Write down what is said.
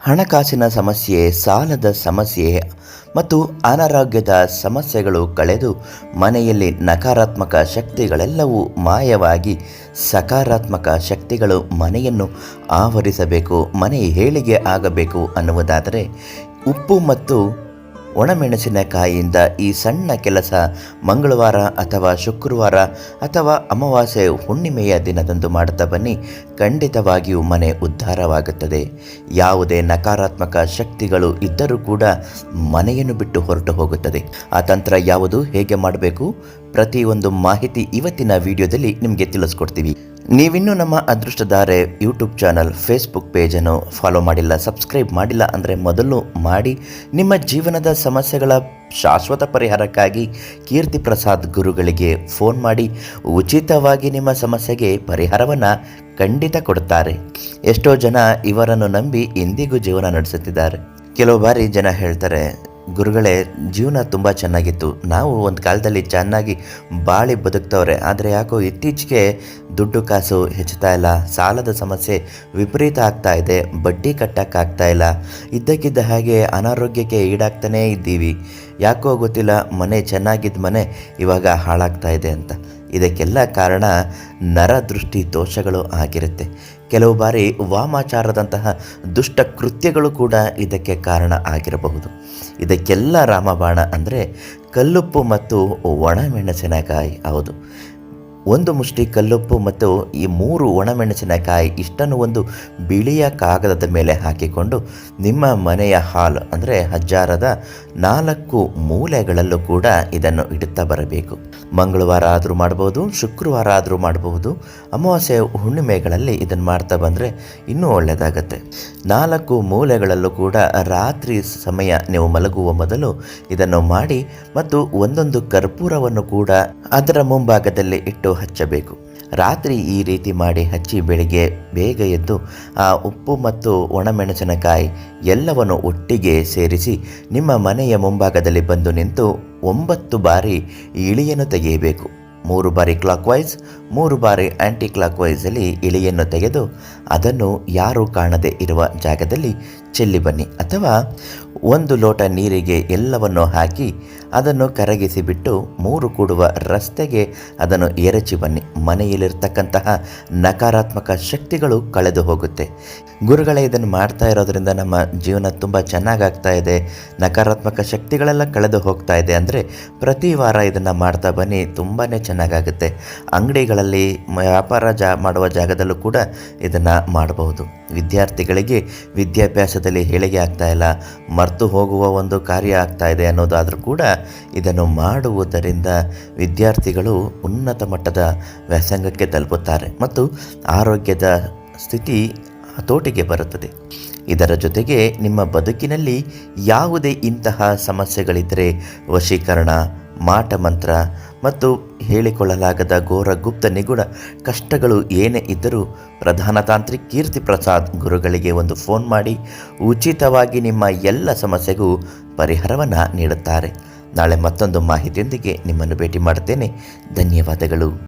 ಹಣಕಾಸಿನ ಸಮಸ್ಯೆ, ಸಾಲದ ಸಮಸ್ಯೆ ಮತ್ತು ಅನಾರೋಗ್ಯದ ಸಮಸ್ಯೆಗಳು ಕಳೆದು ಮನೆಯಲ್ಲಿ ನಕಾರಾತ್ಮಕ ಶಕ್ತಿಗಳೆಲ್ಲವೂ ಮಾಯವಾಗಿ ಸಕಾರಾತ್ಮಕ ಶಕ್ತಿಗಳು ಮನೆಯನ್ನು ಆವರಿಸಬೇಕು, ಮನೆ ಏಳಿಗೆ ಆಗಬೇಕು ಅನ್ನುವುದಾದರೆ ಉಪ್ಪು ಮತ್ತು ಒಣಮೆಣಸಿನಕಾಯಿಯಿಂದ ಈ ಸಣ್ಣ ಕೆಲಸ ಮಂಗಳವಾರ ಅಥವಾ ಶುಕ್ರವಾರ ಅಥವಾ ಅಮಾವಾಸ್ಯೆ ಹುಣ್ಣಿಮೆಯ ದಿನದಂದು ಮಾಡುತ್ತಾ ಬನ್ನಿ. ಖಂಡಿತವಾಗಿಯೂ ಮನೆ ಉದ್ಧಾರವಾಗುತ್ತದೆ. ಯಾವುದೇ ನಕಾರಾತ್ಮಕ ಶಕ್ತಿಗಳು ಇದ್ದರೂ ಕೂಡ ಮನೆಯನ್ನು ಬಿಟ್ಟು ಹೊರಟು ಹೋಗುತ್ತದೆ. ಆ ತಂತ್ರ ಯಾವುದು, ಹೇಗೆ ಮಾಡಬೇಕು, ಪ್ರತಿಯೊಂದು ಮಾಹಿತಿ ಇವತ್ತಿನ ವಿಡಿಯೋದಲ್ಲಿ ನಿಮಗೆ ತಿಳಿಸ್ಕೊಡ್ತೀವಿ. ನೀವಿನ್ನೂ ನಮ್ಮ ಅದೃಷ್ಟಧಾರೆ ಯೂಟ್ಯೂಬ್ ಚಾನಲ್, ಫೇಸ್ಬುಕ್ ಪೇಜನ್ನು ಫಾಲೋ ಮಾಡಿಲ್ಲ, ಸಬ್ಸ್ಕ್ರೈಬ್ ಮಾಡಿಲ್ಲ ಅಂದರೆ ಮೊದಲು ಮಾಡಿ. ನಿಮ್ಮ ಜೀವನದ ಸಮಸ್ಯೆಗಳ ಶಾಶ್ವತ ಪರಿಹಾರಕ್ಕಾಗಿ ಕೀರ್ತಿ ಪ್ರಸಾದ್ ಗುರುಗಳಿಗೆ ಫೋನ್ ಮಾಡಿ. ಉಚಿತವಾಗಿ ನಿಮ್ಮ ಸಮಸ್ಯೆಗೆ ಪರಿಹಾರವನ್ನು ಖಂಡಿತ ಕೊಡುತ್ತಾರೆ. ಎಷ್ಟೋ ಜನ ಇವರನ್ನು ನಂಬಿ ಇಂದಿಗೂ ಜೀವನ ನಡೆಸುತ್ತಿದ್ದಾರೆ. ಕೆಲವು ಬಾರಿ ಜನ ಹೇಳ್ತಾರೆ, ಗುರುಗಳೇ ಜೀವನ ತುಂಬ ಚೆನ್ನಾಗಿತ್ತು, ನಾವು ಒಂದು ಕಾಲದಲ್ಲಿ ಚೆನ್ನಾಗಿ ಬಾಳಿ ಬದುಕ್ತವ್ರೆ, ಆದರೆ ಯಾಕೋ ಇತ್ತೀಚೆಗೆ ದುಡ್ಡು ಕಾಸು ಹೆಚ್ಚುತ್ತಾ ಇಲ್ಲ, ಸಾಲದ ಸಮಸ್ಯೆ ವಿಪರೀತ ಆಗ್ತಾ ಇದೆ, ಬಡ್ಡಿ ಕಟ್ಟೋಕ್ಕಾಗ್ತಾ ಇಲ್ಲ, ಇದ್ದಕ್ಕಿದ್ದ ಹಾಗೆ ಅನಾರೋಗ್ಯಕ್ಕೆ ಈಡಾಗ್ತಾನೇ ಇದ್ದೀವಿ, ಯಾಕೋ ಗೊತ್ತಿಲ್ಲ, ಮನೆ ಚೆನ್ನಾಗಿದ್ದ ಮನೆ ಇವಾಗ ಹಾಳಾಗ್ತಾ ಇದೆ ಅಂತ. ಇದಕ್ಕೆಲ್ಲ ಕಾರಣ ನರದೃಷ್ಟಿ ದೋಷಗಳು ಆಗಿರುತ್ತೆ. ಕೆಲವು ಬಾರಿ ವಾಮಾಚಾರದಂತಹ ದುಷ್ಟ ಕೃತ್ಯಗಳು ಕೂಡ ಇದಕ್ಕೆ ಕಾರಣ ಆಗಿರಬಹುದು. ಇದಕ್ಕೆಲ್ಲ ರಾಮಬಾಣ ಅಂದರೆ ಕಲ್ಲುಪ್ಪು ಮತ್ತು ಒಣಮೆಣಸಿನಕಾಯಿ. ಹೌದು, ಒಂದು ಮುಷ್ಟಿ ಕಲ್ಲುಪ್ಪು ಮತ್ತು ಈ 3 ಒಣಮೆಣಸಿನಕಾಯಿ ಇಷ್ಟನ್ನು ಒಂದು ಬಿಳಿಯ ಕಾಗದದ ಮೇಲೆ ಹಾಕಿಕೊಂಡು ನಿಮ್ಮ ಮನೆಯ ಹಾಲ್ ಅಂದರೆ ಹಜ್ಜಾರದ 4 ಮೂಲೆಗಳಲ್ಲೂ ಕೂಡ ಇದನ್ನು ಇಡುತ್ತಾ ಬರಬೇಕು. ಮಂಗಳವಾರ ಆದರೂ ಮಾಡ್ಬೋದು, ಶುಕ್ರವಾರ ಆದರೂ ಮಾಡಬಹುದು, ಅಮಾವಾಸ್ಯೆ ಹುಣ್ಣಿಮೆಗಳಲ್ಲಿ ಇದನ್ನು ಮಾಡ್ತಾ ಬಂದರೆ ಇನ್ನೂ ಒಳ್ಳೆಯದಾಗತ್ತೆ. 4 ಮೂಲೆಗಳಲ್ಲೂ ಕೂಡ ರಾತ್ರಿ ಸಮಯ ನೀವು ಮಲಗುವ ಮೊದಲು ಇದನ್ನು ಮಾಡಿ ಮತ್ತು ಒಂದೊಂದು ಕರ್ಪೂರವನ್ನು ಕೂಡ ಅದರ ಮುಂಭಾಗದಲ್ಲಿ ಇಟ್ಟು ಹಚ್ಚಬೇಕು. ರಾತ್ರಿ ಈ ರೀತಿ ಮಾಡಿ ಹಚ್ಚಿ ಬೆಳಿಗ್ಗೆ ಬೇಗ ಎದ್ದು ಆ ಉಪ್ಪು ಮತ್ತು ಒಣಮೆಣಸಿನಕಾಯಿ ಎಲ್ಲವನ್ನು ಒಟ್ಟಿಗೆ ಸೇರಿಸಿ ನಿಮ್ಮ ಮನೆಯ ಮುಂಭಾಗದಲ್ಲಿ ಬಂದು ನಿಂತು 9 ಬಾರಿ ಇಳಿಯನ್ನು ತೆಗೆಯಬೇಕು. 3 ಬಾರಿ ಕ್ಲಾಕ್ ವೈಸ್, 3 ಬಾರಿ ಆ್ಯಂಟಿ ಕ್ಲಾಕ್ ವೈಸಲ್ಲಿ ಇಳಿಯನ್ನು ತೆಗೆದು ಅದನ್ನು ಯಾರೂ ಕಾಣದೇ ಇರುವ ಜಾಗದಲ್ಲಿ ಚೆಲ್ಲಿ ಬನ್ನಿ. ಅಥವಾ 1 ಲೋಟ ನೀರಿಗೆ ಎಲ್ಲವನ್ನು ಹಾಕಿ ಅದನ್ನು ಕರಗಿಸಿಬಿಟ್ಟು 3 ಕೂಡುವ ರಸ್ತೆಗೆ ಅದನ್ನು ಎರಚಿ ಬನ್ನಿ. ಮನೆಯಲ್ಲಿರ್ತಕ್ಕಂತಹ ನಕಾರಾತ್ಮಕ ಶಕ್ತಿಗಳು ಕಳೆದು ಹೋಗುತ್ತೆ. ಗುರುಗಳೇ ಇದನ್ನು ಮಾಡ್ತಾ ಇರೋದ್ರಿಂದ ನಮ್ಮ ಜೀವನ ತುಂಬ ಚೆನ್ನಾಗಾಗ್ತಾ ಇದೆ, ನಕಾರಾತ್ಮಕ ಶಕ್ತಿಗಳೆಲ್ಲ ಕಳೆದು ಹೋಗ್ತಾ ಇದೆ ಅಂದರೆ ಪ್ರತಿ ವಾರ ಇದನ್ನು ಮಾಡ್ತಾ ಬನ್ನಿ, ತುಂಬಾ ಚೆನ್ನಾಗಾಗುತ್ತೆ. ಅಂಗಡಿಗಳಲ್ಲಿ ವ್ಯಾಪಾರ ಮಾಡುವ ಜಾಗದಲ್ಲೂ ಕೂಡ ಇದನ್ನು ಮಾಡಬಹುದು. ವಿದ್ಯಾರ್ಥಿಗಳಿಗೆ ವಿದ್ಯಾಭ್ಯಾಸದಲ್ಲಿ ಏಳಿಗೆ ಆಗ್ತಾ ಇಲ್ಲ, ಮರೆತು ಹೋಗುವ ಒಂದು ಕಾರ್ಯ ಆಗ್ತಾ ಇದೆ ಅನ್ನೋದಾದರೂ ಕೂಡ ಇದನ್ನು ಮಾಡುವುದರಿಂದ ವಿದ್ಯಾರ್ಥಿಗಳು ಉನ್ನತ ಮಟ್ಟದ ವ್ಯಾಸಂಗಕ್ಕೆ ತಲುಪುತ್ತಾರೆ ಮತ್ತು ಆರೋಗ್ಯದ ಸ್ಥಿತಿ ಹತೋಟಿಗೆ ಬರುತ್ತದೆ. ಇದರ ಜೊತೆಗೆ ನಿಮ್ಮ ಬದುಕಿನಲ್ಲಿ ಯಾವುದೇ ಇಂತಹ ಸಮಸ್ಯೆಗಳಿದ್ದರೆ ವಶೀಕರಣ, ಮಾಟ ಮಂತ್ರ ಮತ್ತು ಹೇಳಿಕೊಳ್ಳಲಾಗದ ಘೋರ ಗುಪ್ತ ನಿಗೂಢ ಕಷ್ಟಗಳು ಏನೇ ಇದ್ದರೂ ಪ್ರಧಾನ ತಾಂತ್ರಿಕ್ ಕೀರ್ತಿ ಪ್ರಸಾದ್ ಗುರುಗಳಿಗೆ ಒಂದು ಫೋನ್ ಮಾಡಿ ಉಚಿತವಾಗಿ ನಿಮ್ಮ ಎಲ್ಲ ಸಮಸ್ಯೆಗೂ ಪರಿಹಾರವನ್ನು ನೀಡುತ್ತಾರೆ. ನಾಳೆ ಮತ್ತೊಂದು ಮಾಹಿತಿಯೊಂದಿಗೆ ನಿಮ್ಮನ್ನು ಭೇಟಿ ಮಾಡುತ್ತೇನೆ. ಧನ್ಯವಾದಗಳು.